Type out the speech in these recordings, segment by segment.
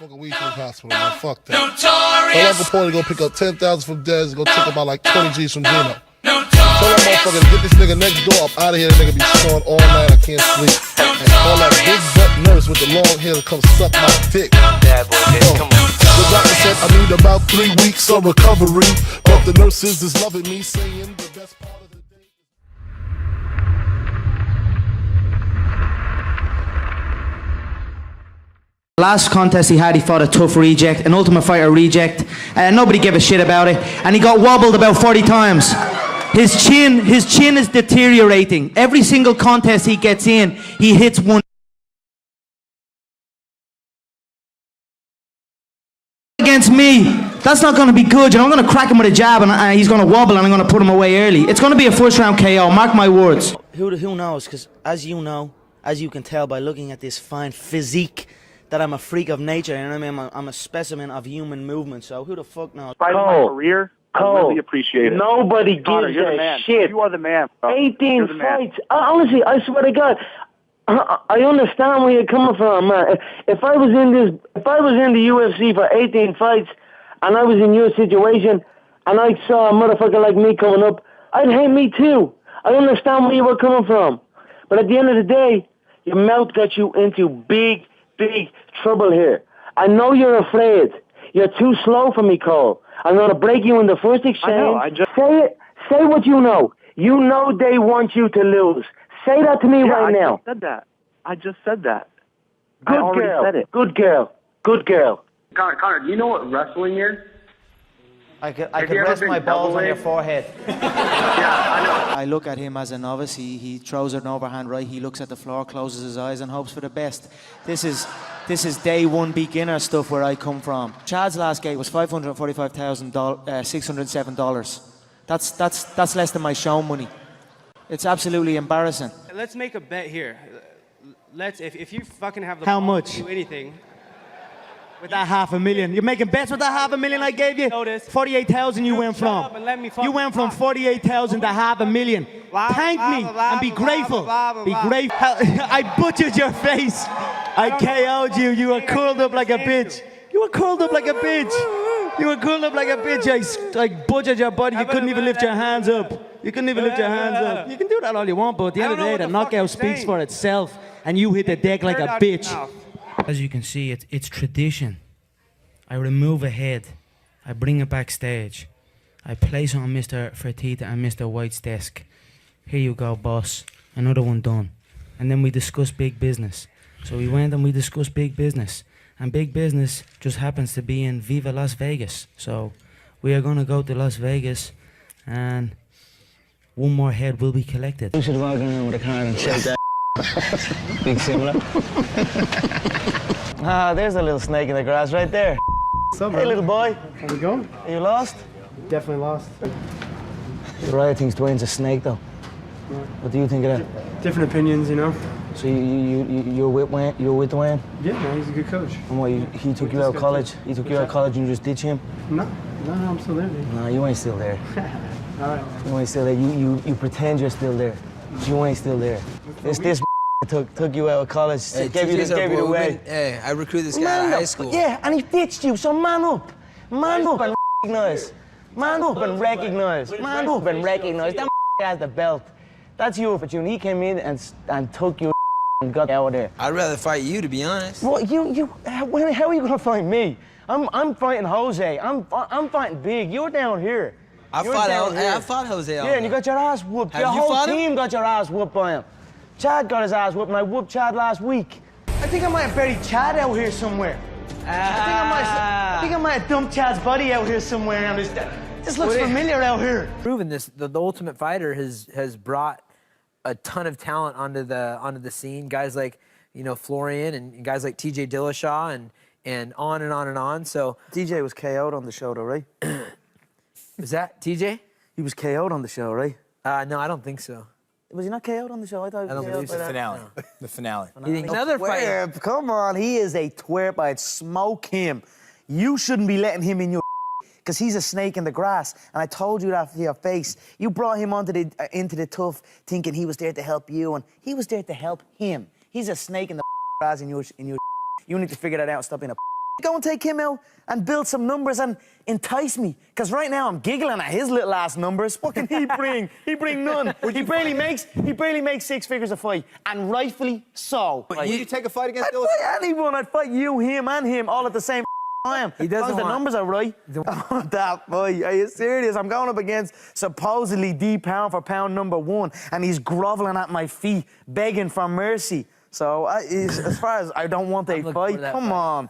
Fucking weed to the hospital, man. Fuck that. My Uncle Paulie go pick up 10,000 from Dez and go take about like 20 G's from Gino. Tell that motherfucker to get this nigga next door up out of here. That nigga be snoring all night. I can't sleep. And call that big butt nurse with the long hair to come suck my dick. Bad boy, come on. The doctor said I need about 3 weeks of recovery, but the nurses is loving me, saying the best part of the day. Last contest he had, he fought a tough reject, an Ultimate Fighter reject, and nobody gave a shit about it, and he got wobbled about 40 times. His chin is deteriorating. Every single contest he gets in, he hits one. Against me, that's not going to be good. You know, I'm going to crack him with a jab, and he's going to wobble, and I'm going to put him away early. It's going to be a first round KO. Mark my words. Who knows? Because as you know, as you can tell by looking at this fine physique, that I'm a freak of nature, and I mean, I'm a specimen of human movement. So who the fuck knows? Fighting my career, I really appreciate it. Nobody Connor, gives you're the a man. shit. You are the man, bro. 18 fights. Honestly, I swear to God, I understand where you're coming from, man. If I was in the UFC for 18 fights, and I was in your situation, and I saw a motherfucker like me coming up, I'd hate me too. I understand where you were coming from, but at the end of the day, your mouth got you into big trouble here. I know you're afraid. You're too slow for me, Cole. I'm going to break you in the first exchange. I know, Say it. Say what you know. You know they want you to lose. Say that to me right now. I just said that. Good I already girl. said it. Good girl. Good girl. Connor, do you know what wrestling is? I could rest my balls on your forehead. Yeah, I know. I look at him as a novice. He throws an overhand right. He looks at the floor, closes his eyes, and hopes for the best. This is day one beginner stuff where I come from. Chad's last gate was $545,607. That's less than my show money. It's absolutely embarrassing. Let's make a bet here. If you fucking have the How ball much? to do anything. With that $500,000. You're making bets with that $500,000 I gave you? Notice. 48,000 you went from. You went from 48,000 to $500,000. Thank me and be grateful. Be grateful. I butchered your face. I KO'd you. You were curled up like a bitch. You were curled up like a bitch. You were curled up like a bitch. I butchered your body. You couldn't even lift your hands up. You couldn't even lift your hands up. You can do that all you want, but at the end of the day, the knockout speaks for itself, and you hit the deck like a bitch. As you can see, it's tradition. I remove a head, I bring it backstage, I place it on Mr. Fertitta and Mr. White's desk. Here you go, boss. Another one done. And then we discuss big business. So we went and we discussed big business. And big business just happens to be in Viva Las Vegas. So we are going to go to Las Vegas and one more head will be collected. You should walk around with a car and shake that. Big similar. There's a little snake in the grass right there. What's up, hey, little boy. How's it going? Are you lost? Definitely lost. Uriah thinks Dwayne's a snake, though. Yeah. What do you think of that? Different opinions, you know. So you're with Dwayne? You're with Dwayne? Yeah, man, he's a good coach. And what, he took you out of college? He took you out of college and you just ditch him? No, I'm still there, dude. No, you ain't still there. All right. You ain't still there. You pretend you're still there. But you ain't still there. This took you out of college, hey, gave you the way. Hey, I recruited this guy out of high school. Yeah, and he ditched you, so man up. Man up and recognize. Man up and recognize. Man up and recognize. That has the belt. That's your opportunity. He came in and took you and got out of there. I'd rather fight you, to be honest. Well, how are you gonna fight me? I'm fighting Jose. I'm fighting big. You're down here. I fought Jose. Yeah, and you got your ass whooped. Have your you whole fought him? team got your ass whooped by him. Chad got his ass whooped, and I whooped Chad last week. I think I might have buried Chad out here somewhere. I think I might have dumped Chad's body out here somewhere. And this looks familiar out here. Proven this, the Ultimate Fighter has brought a ton of talent onto the scene. Guys like Florian and guys like TJ Dillashaw and on and on and on. So TJ was KO'd on the show, though, right? Is that TJ? He was KO'd on the show, right? No, I don't think so. Was he not KO'd on the show? I thought he was don't believe KO'd so. by that. The finale. Another fight. Come on, he is a twerp. I'd smoke him. You shouldn't be letting him in your because he's a snake in the grass. And I told you that to your face. You brought him into the tough thinking he was there to help you, and he was there to help him. He's a snake in the grass in your You need to figure that out and stop being a Go and take him out and build some numbers and entice me. Because right now I'm giggling at his little ass numbers. What can he bring? He bring none. He barely makes 6 figures a fight, and rightfully so. But would you take a fight against I'd Dillashaw? fight anyone. I'd fight you, him, and him all at the same time. He doesn't As long as the want- numbers are right. I want that fight. Are you serious? I'm going up against supposedly the pound for pound #1, and he's groveling at my feet, begging for mercy. So as far as I don't want a looking fight, for that come fight. on.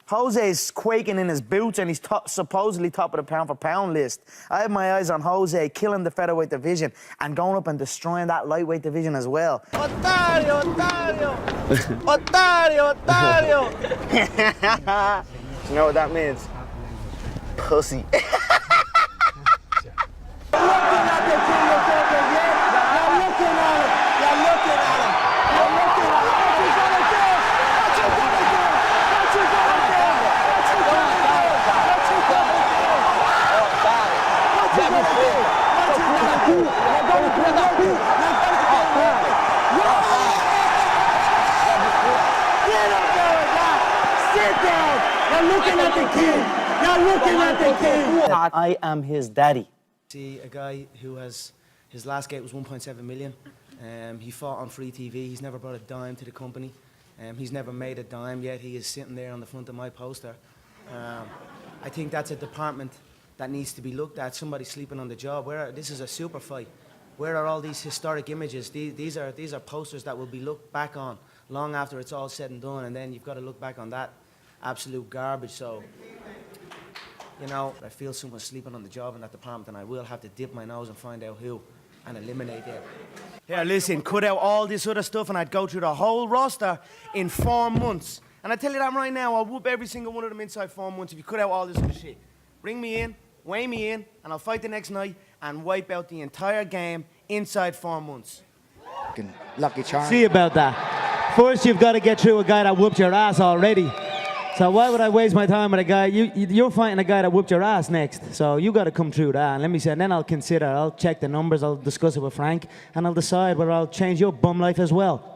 Jose's quaking in his boots, and he's supposedly top of the pound for pound list. I have my eyes on Jose killing the featherweight division and going up and destroying that lightweight division as well. Otario, Otario! Otario, Otario! You know what that means? Pussy. I am his daddy. See a guy who has, his last gate was 1.7 million. He fought on free TV. He's never brought a dime to the company. He's never made a dime yet. He is sitting there on the front of my poster. I think that's a department that needs to be looked at. Somebody sleeping on the job. This is a super fight. Where are all these historic images? These are posters that will be looked back on long after it's all said and done, and then you've got to look back on that absolute garbage. So, you know, I feel someone's sleeping on the job in that department, and I will have to dip my nose and find out who and eliminate them. Here, listen, cut out all this other stuff, and I'd go through the whole roster in 4 months. And I tell you that right now, I'll whoop every single one of them inside 4 months if you cut out all this other shit. Bring me in, weigh me in, and I'll fight the next night and wipe out the entire game inside 4 months. Lucky charm. See about that. First, you've got to get through a guy that whooped your ass already. So why would I waste my time with a guy? You're fighting a guy that whooped your ass next. So you got to come through that. And let me say, and then I'll consider. I'll check the numbers. I'll discuss it with Frank, and I'll decide whether I'll change your bum life as well.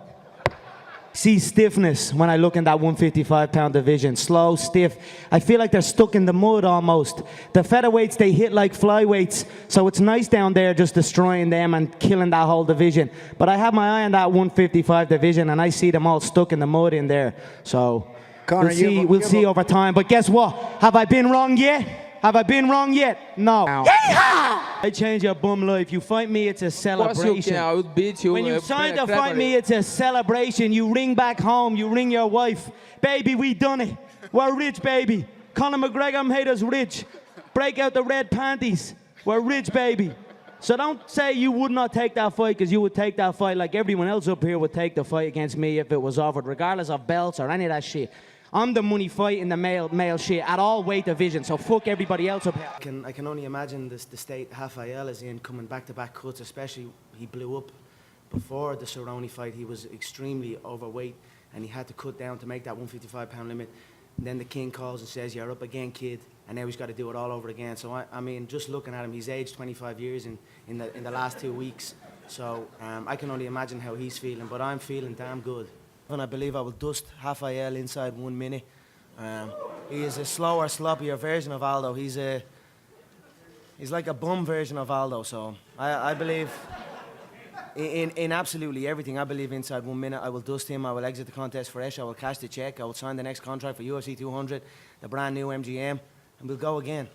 See stiffness when I look in that 155-pound division. Slow, stiff. I feel like they're stuck in the mud almost. The featherweights, they hit like flyweights. So it's nice down there just destroying them and killing that whole division. But I have my eye on that 155 division, and I see them all stuck in the mud in there. So Conor, we'll see over time. But guess what? Have I been wrong yet? Have I been wrong yet? No. I change your bum life. You fight me, it's a celebration. I will beat you. When you sign to fight me, it's a celebration. You ring back home, you ring your wife. Baby, we done it. We're rich, baby. Conor McGregor made us rich. Break out the red panties. We're rich, baby. So don't say you would not take that fight, because you would take that fight like everyone else up here would take the fight against me if it was offered, regardless of belts or any of that shit. I'm the money fight in the male shit at all weight divisions, so fuck everybody else up here. I can only imagine the state Rafael is in, coming back-to-back cuts, especially he blew up before the Cerrone fight. He was extremely overweight, and he had to cut down to make that 155-pound limit. And then the king calls and says, "You're up again, kid," and now he's got to do it all over again. So I mean, just looking at him, he's aged 25 years in the last 2 weeks. So I can only imagine how he's feeling, but I'm feeling damn good. And I believe I will dust Rafael inside 1 minute. He is a slower, sloppier version of Aldo. He's like a bum version of Aldo. So I believe in absolutely everything. I believe inside 1 minute I will dust him. I will exit the contest fresh. I will cash the check. I will sign the next contract for UFC 200, the brand new MGM, and we'll go again.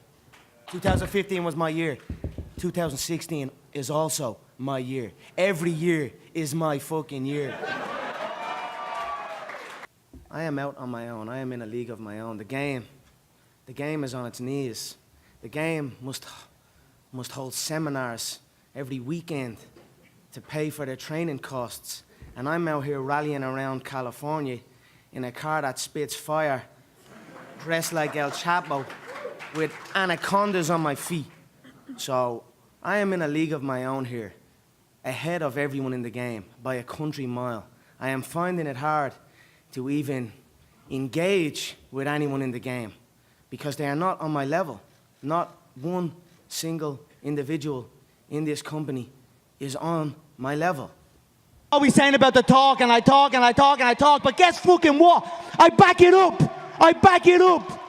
2015 was my year. 2016 is also my year. Every year is my fucking year. I am out on my own. I am in a league of my own. The game is on its knees. The game must hold seminars every weekend to pay for their training costs. And I'm out here rallying around California in a car that spits fire, dressed like El Chapo, with anacondas on my feet. So I am in a league of my own here, ahead of everyone in the game by a country mile. I am finding it hard to even engage with anyone in the game because they are not on my level. Not one single individual in this company is on my level. Always saying about the talk, and I talk, and I talk, and I talk, but guess fucking what? I back it up. I back it up.